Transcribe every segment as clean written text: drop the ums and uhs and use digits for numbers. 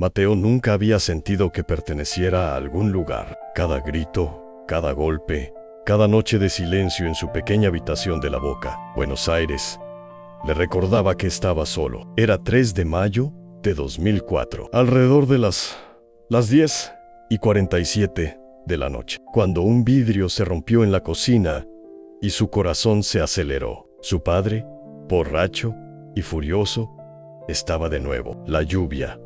Mateo nunca había sentido que perteneciera a algún lugar. Cada grito, cada golpe, cada noche de silencio en su pequeña habitación de La Boca, Buenos Aires, le recordaba que estaba solo. Era 3 de mayo de 2004, alrededor de las 10:47 de la noche, cuando un vidrio se rompió en la cocina y su corazón se aceleró. Su padre, borracho y furioso, estaba de nuevo. La lluvia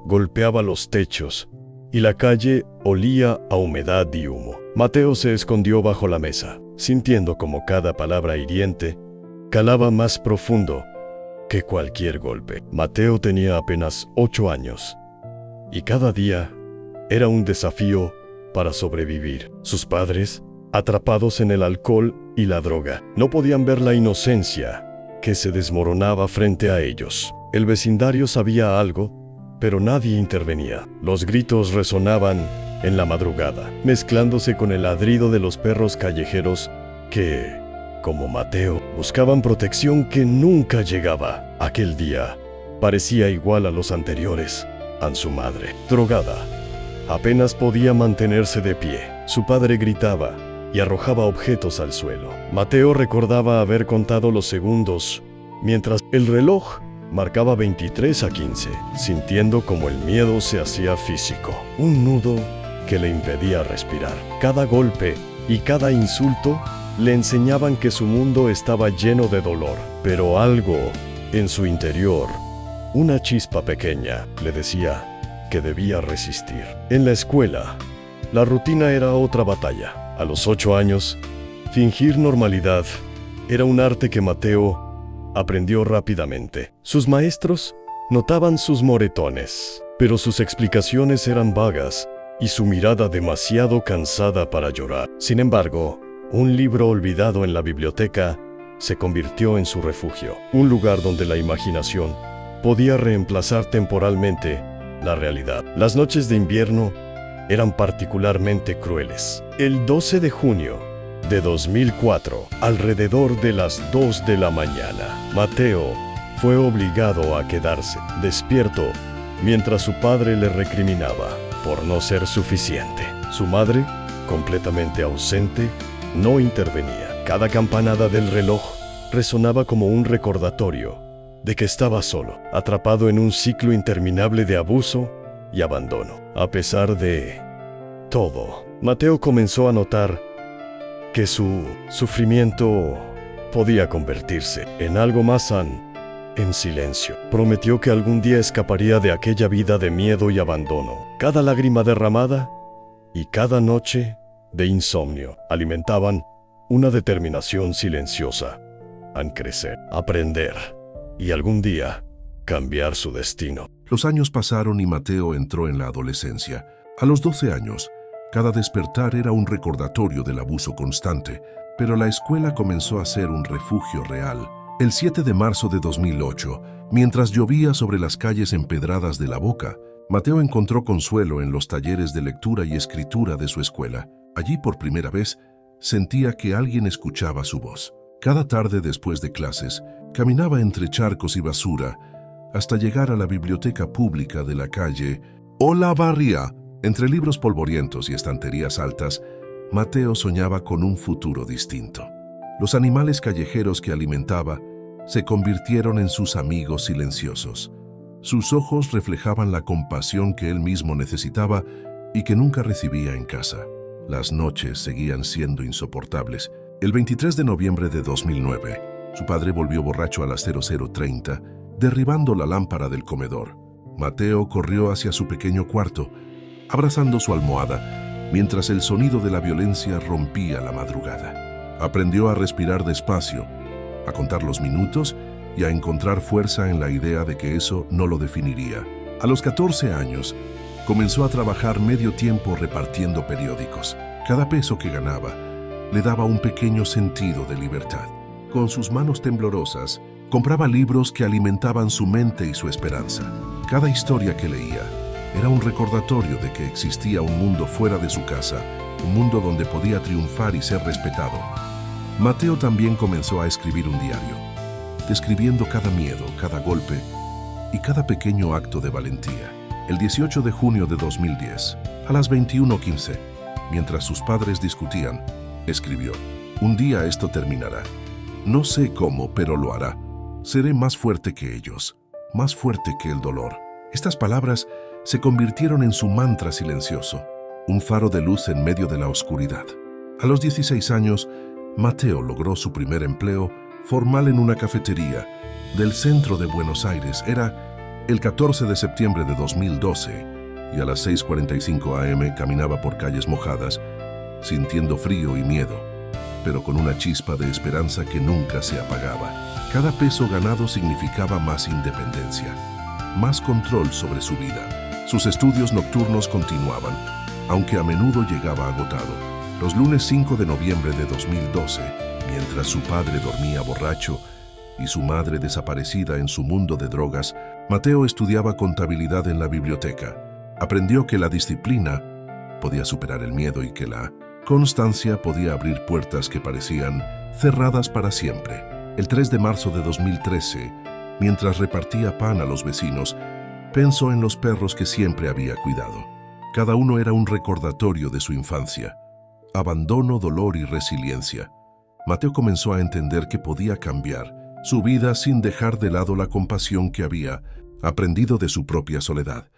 golpeaba los techos y la calle olía a humedad y humo. Mateo se escondió bajo la mesa, sintiendo como cada palabra hiriente calaba más profundo que cualquier golpe. Mateo tenía apenas 8 años y cada día era un desafío para sobrevivir. Sus padres, atrapados en el alcohol y la droga, no podían ver la inocencia que se desmoronaba frente a ellos. El vecindario sabía algo, pero nadie intervenía. Los gritos resonaban en la madrugada, mezclándose con el ladrido de los perros callejeros que, como Mateo, buscaban protección que nunca llegaba. Aquel día parecía igual a los anteriores. Su madre, drogada, apenas podía mantenerse de pie. Su padre gritaba y arrojaba objetos al suelo. Mateo recordaba haber contado los segundos mientras el reloj marcaba 23:15, sintiendo como el miedo se hacía físico, un nudo que le impedía respirar. Cada golpe y cada insulto le enseñaban que su mundo estaba lleno de dolor, pero algo en su interior, una chispa pequeña, le decía que debía resistir. En la escuela, la rutina era otra batalla. A los 8 años, fingir normalidad era un arte que Mateo aprendió rápidamente. Sus maestros notaban sus moretones, pero sus explicaciones eran vagas y su mirada demasiado cansada para llorar. Sin embargo, un libro olvidado en la biblioteca se convirtió en su refugio, un lugar donde la imaginación podía reemplazar temporalmente la realidad. Las noches de invierno eran particularmente crueles. El 12 de junio de 2004, alrededor de las 2 de la mañana, Mateo fue obligado a quedarse despierto mientras su padre le recriminaba por no ser suficiente. Su madre, completamente ausente, no intervenía. Cada campanada del reloj resonaba como un recordatorio de que estaba solo, atrapado en un ciclo interminable de abuso y abandono. A pesar de todo, Mateo comenzó a notar que su sufrimiento podía convertirse en algo más sano. En silencio, prometió que algún día escaparía de aquella vida de miedo y abandono. Cada lágrima derramada y cada noche de insomnio alimentaban una determinación silenciosa a crecer, aprender y algún día cambiar su destino. Los años pasaron y Mateo entró en la adolescencia. A los 12 años, cada despertar era un recordatorio del abuso constante, pero la escuela comenzó a ser un refugio real. El 7 de marzo de 2008, mientras llovía sobre las calles empedradas de La Boca, Mateo encontró consuelo en los talleres de lectura y escritura de su escuela. Allí, por primera vez, sentía que alguien escuchaba su voz. Cada tarde después de clases, caminaba entre charcos y basura hasta llegar a la biblioteca pública de la calle Olavarría. Entre libros polvorientos y estanterías altas, Mateo soñaba con un futuro distinto. Los animales callejeros que alimentaba se convirtieron en sus amigos silenciosos. Sus ojos reflejaban la compasión que él mismo necesitaba y que nunca recibía en casa. Las noches seguían siendo insoportables. El 23 de noviembre de 2009, su padre volvió borracho a las 00:30, derribando la lámpara del comedor. Mateo corrió hacia su pequeño cuarto, abrazando su almohada, mientras el sonido de la violencia rompía la madrugada. Aprendió a respirar despacio, a contar los minutos y a encontrar fuerza en la idea de que eso no lo definiría. A los 14 años, comenzó a trabajar medio tiempo repartiendo periódicos. Cada peso que ganaba le daba un pequeño sentido de libertad. Con sus manos temblorosas, compraba libros que alimentaban su mente y su esperanza. Cada historia que leía era un recordatorio de que existía un mundo fuera de su casa, un mundo donde podía triunfar y ser respetado. Mateo también comenzó a escribir un diario, describiendo cada miedo, cada golpe y cada pequeño acto de valentía. El 18 de junio de 2010, a las 21:15, mientras sus padres discutían, escribió: «Un día esto terminará. No sé cómo, pero lo hará. Seré más fuerte que ellos, más fuerte que el dolor». Estas palabras se convirtieron en su mantra silencioso, un faro de luz en medio de la oscuridad. A los 16 años, Mateo logró su primer empleo formal en una cafetería del centro de Buenos Aires. Era el 14 de septiembre de 2012 y a las 6:45 a.m. caminaba por calles mojadas, sintiendo frío y miedo, pero con una chispa de esperanza que nunca se apagaba. Cada peso ganado significaba más independencia, más control sobre su vida. Sus estudios nocturnos continuaban, aunque a menudo llegaba agotado. Los lunes 5 de noviembre de 2012, mientras su padre dormía borracho y su madre desaparecida en su mundo de drogas, Mateo estudiaba contabilidad en la biblioteca. Aprendió que la disciplina podía superar el miedo y que la constancia podía abrir puertas que parecían cerradas para siempre. El 3 de marzo de 2013, mientras repartía pan a los vecinos, pensó en los perros que siempre había cuidado. Cada uno era un recordatorio de su infancia. Abandono, dolor y resiliencia. Mateo comenzó a entender que podía cambiar su vida sin dejar de lado la compasión que había aprendido de su propia soledad.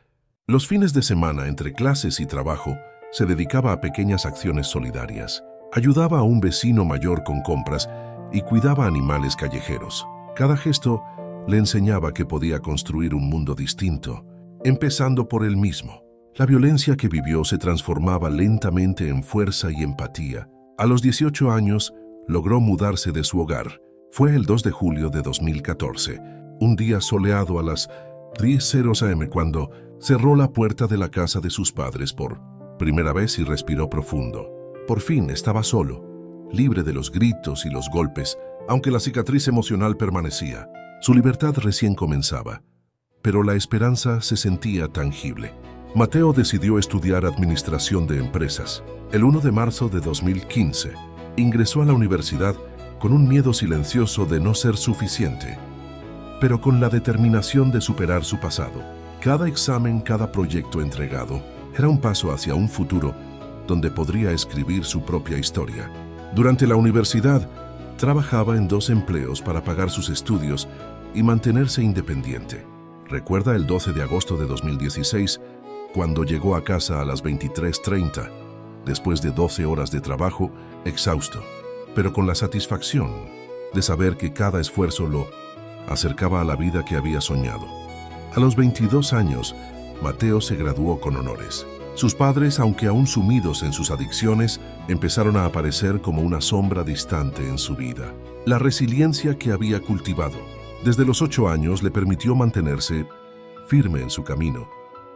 Los fines de semana, entre clases y trabajo, se dedicaba a pequeñas acciones solidarias. Ayudaba a un vecino mayor con compras y cuidaba animales callejeros. Cada gesto le enseñaba que podía construir un mundo distinto, empezando por él mismo. La violencia que vivió se transformaba lentamente en fuerza y empatía. A los 18 años, logró mudarse de su hogar. Fue el 2 de julio de 2014, un día soleado a las 10:00 a.m. cuando cerró la puerta de la casa de sus padres por primera vez y respiró profundo. Por fin estaba solo, libre de los gritos y los golpes, aunque la cicatriz emocional permanecía. Su libertad recién comenzaba, pero la esperanza se sentía tangible. Mateo decidió estudiar administración de empresas. El 1 de marzo de 2015, ingresó a la universidad con un miedo silencioso de no ser suficiente, pero con la determinación de superar su pasado. Cada examen, cada proyecto entregado, era un paso hacia un futuro donde podría escribir su propia historia. Durante la universidad, trabajaba en 2 empleos para pagar sus estudios y mantenerse independiente. Recuerda el 12 de agosto de 2016, cuando llegó a casa a las 23:30, después de 12 horas de trabajo, exhausto, pero con la satisfacción de saber que cada esfuerzo lo acercaba a la vida que había soñado. A los 22 años, Mateo se graduó con honores. Sus padres, aunque aún sumidos en sus adicciones, empezaron a aparecer como una sombra distante en su vida. La resiliencia que había cultivado desde los 8 años le permitió mantenerse firme en su camino,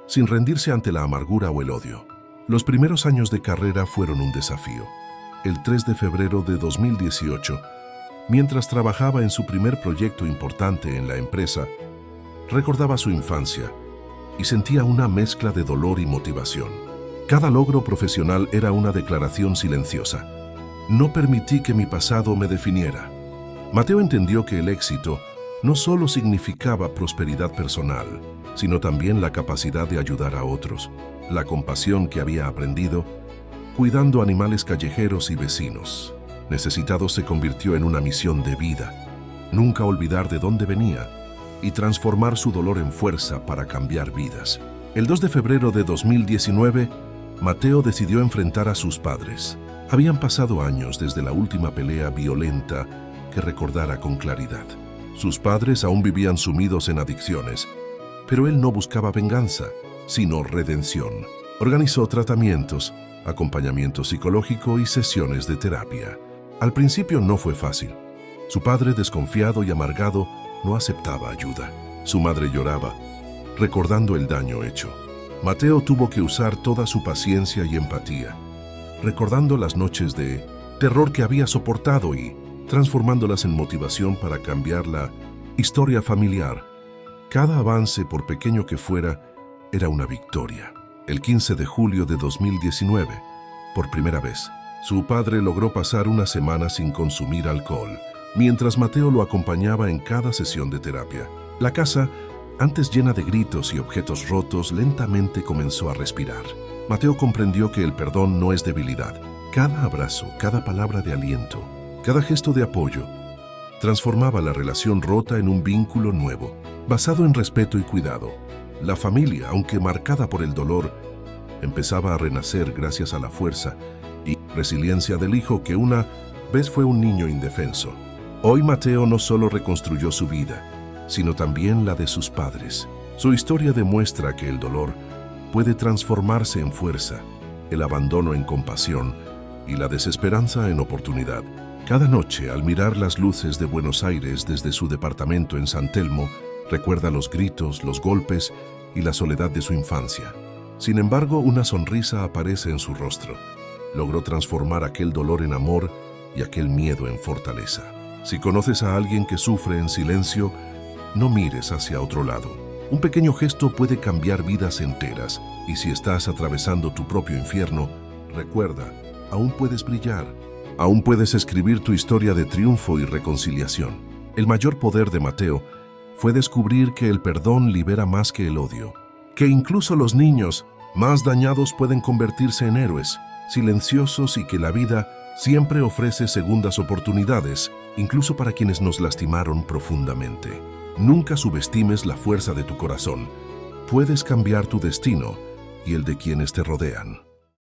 sin rendirse ante la amargura o el odio. Los primeros años de carrera fueron un desafío. El 3 de febrero de 2018, mientras trabajaba en su primer proyecto importante en la empresa, recordaba su infancia y sentía una mezcla de dolor y motivación. Cada logro profesional era una declaración silenciosa. No permití que mi pasado me definiera. Mateo entendió que el éxito no solo significaba prosperidad personal, sino también la capacidad de ayudar a otros. La compasión que había aprendido, cuidando animales callejeros y vecinos necesitados, se convirtió en una misión de vida. Nunca olvidar de dónde venía y transformar su dolor en fuerza para cambiar vidas. El 2 de febrero de 2019, Mateo decidió enfrentar a sus padres. Habían pasado años desde la última pelea violenta que recordara con claridad. Sus padres aún vivían sumidos en adicciones, pero él no buscaba venganza, sino redención. Organizó tratamientos, acompañamiento psicológico y sesiones de terapia. Al principio no fue fácil. Su padre, desconfiado y amargado, no aceptaba ayuda. Su madre lloraba, recordando el daño hecho. Mateo tuvo que usar toda su paciencia y empatía, recordando las noches de terror que había soportado y transformándolas en motivación para cambiar la historia familiar. Cada avance, por pequeño que fuera, era una victoria. El 15 de julio de 2019, por primera vez, su padre logró pasar una semana sin consumir alcohol, mientras Mateo lo acompañaba en cada sesión de terapia. La casa Antes llena de gritos y objetos rotos, lentamente comenzó a respirar. Mateo comprendió que el perdón no es debilidad. Cada abrazo, cada palabra de aliento, cada gesto de apoyo, transformaba la relación rota en un vínculo nuevo, basado en respeto y cuidado. La familia, aunque marcada por el dolor, empezaba a renacer gracias a la fuerza y resiliencia del hijo que una vez fue un niño indefenso. Hoy Mateo no solo reconstruyó su vida, sino también la de sus padres. Su historia demuestra que el dolor puede transformarse en fuerza, el abandono en compasión y la desesperanza en oportunidad. Cada noche, al mirar las luces de Buenos Aires desde su departamento en San Telmo, recuerda los gritos, los golpes y la soledad de su infancia. Sin embargo, una sonrisa aparece en su rostro. Logró transformar aquel dolor en amor y aquel miedo en fortaleza. Si conoces a alguien que sufre en silencio, no mires hacia otro lado. Un pequeño gesto puede cambiar vidas enteras, y si estás atravesando tu propio infierno, recuerda, aún puedes brillar. Aún puedes escribir tu historia de triunfo y reconciliación. El mayor poder de Mateo fue descubrir que el perdón libera más que el odio, que incluso los niños más dañados pueden convertirse en héroes, silenciosos, y que la vida siempre ofrece segundas oportunidades, incluso para quienes nos lastimaron profundamente. Nunca subestimes la fuerza de tu corazón. Puedes cambiar tu destino y el de quienes te rodean.